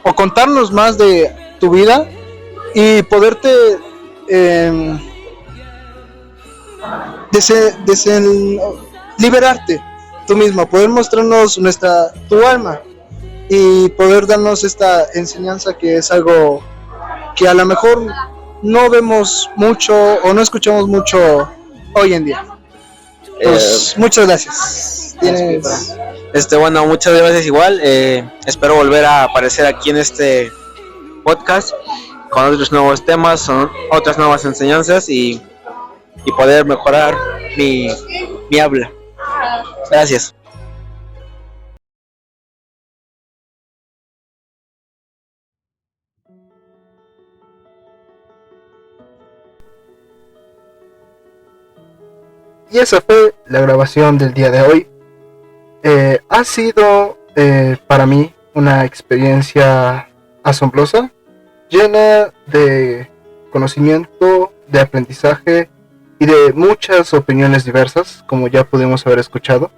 o contarnos más de tu vida y poderte liberarte tú mismo, poder mostrarnos tu alma y poder darnos esta enseñanza, que es algo que a lo mejor no vemos mucho o no escuchamos mucho hoy en día. Pues muchas gracias. Bueno, muchas gracias igual. Espero volver a aparecer aquí en este podcast con otros nuevos temas, con otras nuevas enseñanzas y poder mejorar mi habla. Gracias. Y esa fue la grabación del día de hoy. Ha sido para mí una experiencia asombrosa, llena de conocimiento, de aprendizaje y de muchas opiniones diversas, como ya pudimos haber escuchado.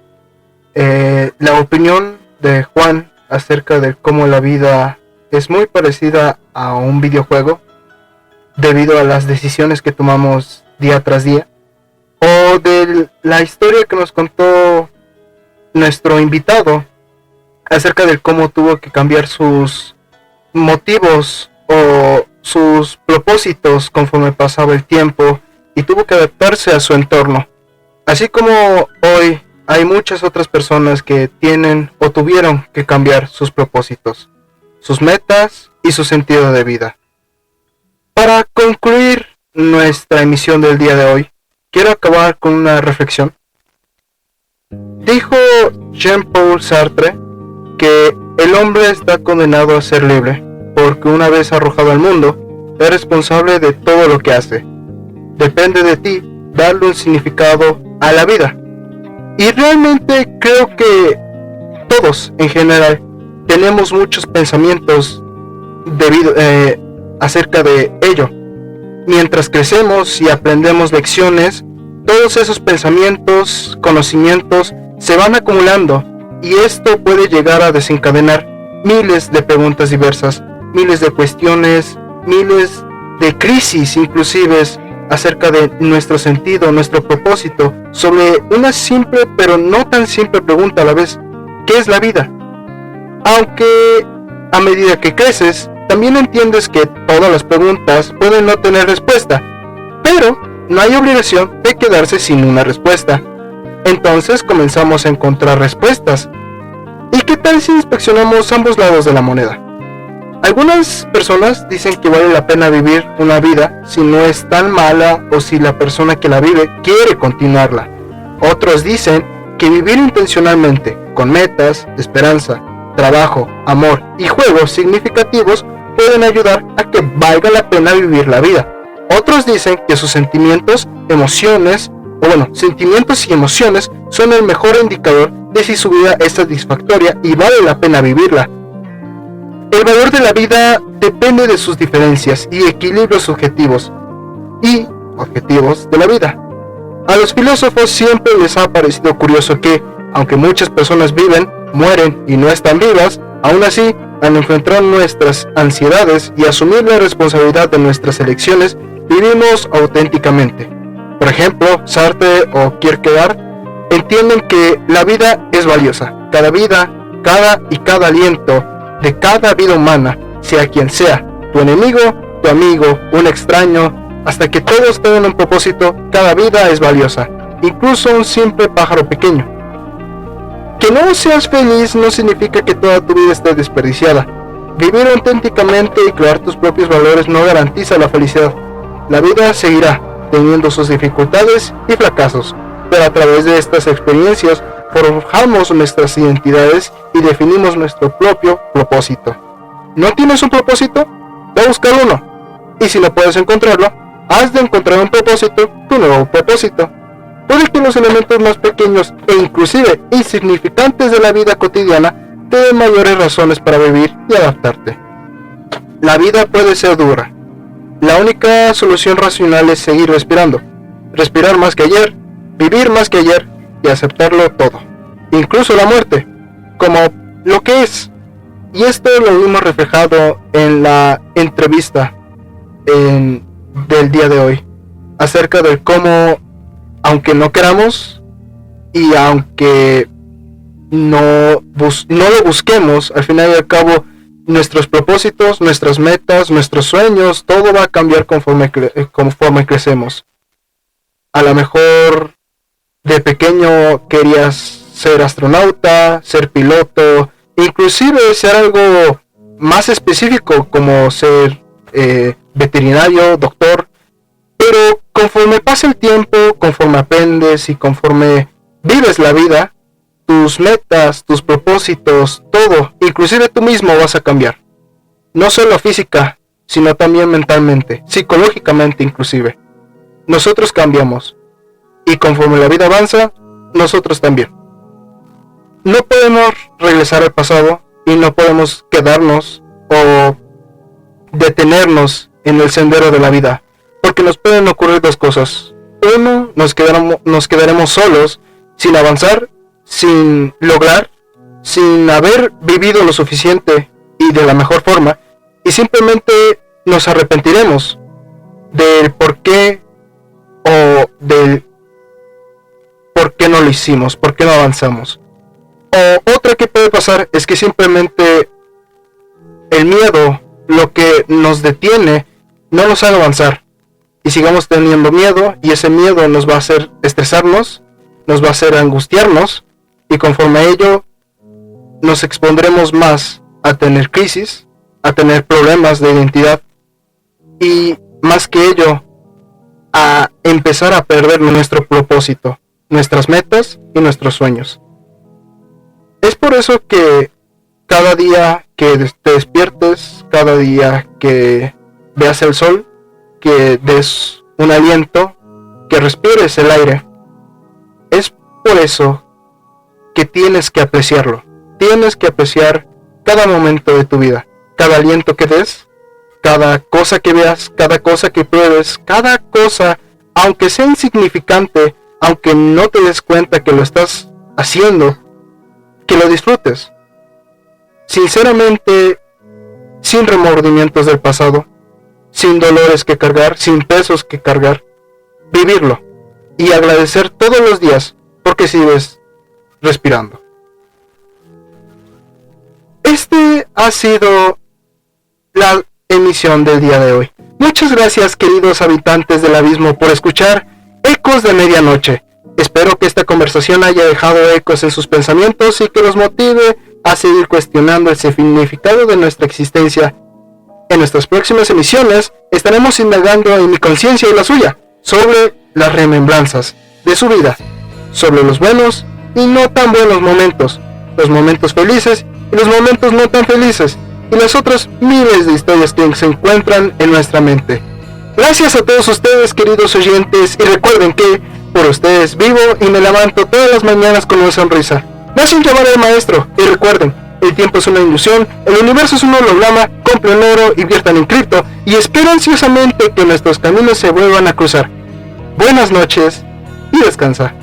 La opinión de Juan acerca de cómo la vida es muy parecida a un videojuego debido a las decisiones que tomamos día tras día, o de la historia que nos contó nuestro invitado acerca de cómo tuvo que cambiar sus motivos o sus propósitos conforme pasaba el tiempo y tuvo que adaptarse a su entorno. Así como hoy hay muchas otras personas que tienen o tuvieron que cambiar sus propósitos, sus metas y su sentido de vida. Para concluir nuestra emisión del día de hoy, quiero acabar con una reflexión. Dijo Jean-Paul Sartre que el hombre está condenado a ser libre, porque una vez arrojado al mundo, es responsable de todo lo que hace. Depende de ti darle un significado a la vida. Y realmente creo que todos en general tenemos muchos pensamientos acerca de ello. Mientras crecemos y aprendemos lecciones, todos esos pensamientos, conocimientos se van acumulando, y esto puede llegar a desencadenar miles de preguntas diversas, miles de cuestiones, miles de crisis inclusive acerca de nuestro sentido, nuestro propósito, sobre una simple pero no tan simple pregunta a la vez: ¿qué es la vida? Aunque a medida que creces, también entiendes que todas las preguntas pueden no tener respuesta, pero no hay obligación de quedarse sin una respuesta. Entonces comenzamos a encontrar respuestas. ¿Y qué tal si inspeccionamos ambos lados de la moneda? Algunas personas dicen que vale la pena vivir una vida si no es tan mala o si la persona que la vive quiere continuarla. Otros dicen que vivir intencionalmente, con metas, esperanza, trabajo, amor y juegos significativos pueden ayudar a que valga la pena vivir la vida. Otros dicen que sus sentimientos y emociones son el mejor indicador de si su vida es satisfactoria y vale la pena vivirla. El valor de la vida depende de sus diferencias y equilibrios subjetivos y objetivos de la vida. A los filósofos siempre les ha parecido curioso que, aunque muchas personas viven, mueren y no están vivas, aún así, al enfrentar nuestras ansiedades y asumir la responsabilidad de nuestras elecciones, vivimos auténticamente. Por ejemplo, Sartre o Kierkegaard entienden que la vida es valiosa. Cada vida, cada aliento de cada vida humana, sea quien sea, tu enemigo, tu amigo, un extraño, hasta que todos tengan un propósito, cada vida es valiosa, incluso un simple pájaro pequeño. Que no seas feliz no significa que toda tu vida esté desperdiciada. Vivir auténticamente y crear tus propios valores no garantiza la felicidad. La vida seguirá teniendo sus dificultades y fracasos, pero a través de estas experiencias forjamos nuestras identidades y definimos nuestro propio propósito. ¿No tienes un propósito? Ve a buscar uno. Y si no puedes encontrarlo, has de encontrar un propósito, tu nuevo propósito. Puede que los elementos más pequeños e inclusive insignificantes de la vida cotidiana te den mayores razones para vivir y adaptarte. La vida puede ser dura. La única solución racional es seguir respirando. Respirar más que ayer, vivir más que ayer y aceptarlo todo. Incluso la muerte, como lo que es. Y esto lo vimos reflejado en la entrevista del día de hoy. Acerca de cómo, aunque no queramos y aunque no lo busquemos, al final y al cabo nuestros propósitos, nuestras metas, nuestros sueños, todo va a cambiar conforme crecemos. A lo mejor de pequeño querías ser astronauta, ser piloto, inclusive ser algo más específico como ser veterinario, doctor, pero conforme pasa el tiempo, conforme aprendes y conforme vives la vida, tus metas, tus propósitos, todo, inclusive tú mismo vas a cambiar. No solo física, sino también mentalmente, psicológicamente inclusive. Nosotros cambiamos. Y conforme la vida avanza, nosotros también. No podemos regresar al pasado y no podemos quedarnos o detenernos en el sendero de la vida. Porque nos pueden ocurrir dos cosas. Uno, nos quedaremos solos, sin avanzar, sin lograr, sin haber vivido lo suficiente y de la mejor forma, y simplemente nos arrepentiremos del por qué o del por qué no lo hicimos, por qué no avanzamos. O otra que puede pasar es que simplemente el miedo, lo que nos detiene, no nos haga avanzar y sigamos teniendo miedo, y ese miedo nos va a hacer estresarnos, nos va a hacer angustiarnos, y conforme a ello nos expondremos más a tener crisis, a tener problemas de identidad, y más que ello a empezar a perder nuestro propósito, nuestras metas y nuestros sueños. Es por eso que cada día que te despiertes, cada día que veas el sol, que des un aliento, que respires el aire, es por eso que tienes que apreciarlo. Tienes que apreciar cada momento de tu vida, cada aliento que des, cada cosa que veas, cada cosa que pruebes, cada cosa, aunque sea insignificante, aunque no te des cuenta que lo estás haciendo, que lo disfrutes. Sinceramente, sin remordimientos del pasado, sin dolores que cargar, sin pesos que cargar, vivirlo y agradecer todos los días porque sigues respirando. Este ha sido la emisión del día de hoy. Muchas gracias, queridos habitantes del abismo, por escuchar Ecos de Medianoche. Espero que esta conversación haya dejado ecos en sus pensamientos y que los motive a seguir cuestionando el significado de nuestra existencia. En nuestras próximas emisiones estaremos indagando en mi conciencia y la suya sobre las remembranzas de su vida, sobre los buenos y no tan buenos momentos, los momentos felices y los momentos no tan felices, y las otras miles de historias que se encuentran en nuestra mente. Gracias a todos ustedes, queridos oyentes, y recuerden que por ustedes vivo y me levanto todas las mañanas con una sonrisa. No sin llamar al maestro, y recuerden, el tiempo es una ilusión, el universo es un holograma, compren oro, inviertan en cripto y espero ansiosamente que nuestros caminos se vuelvan a cruzar. Buenas noches y descansa.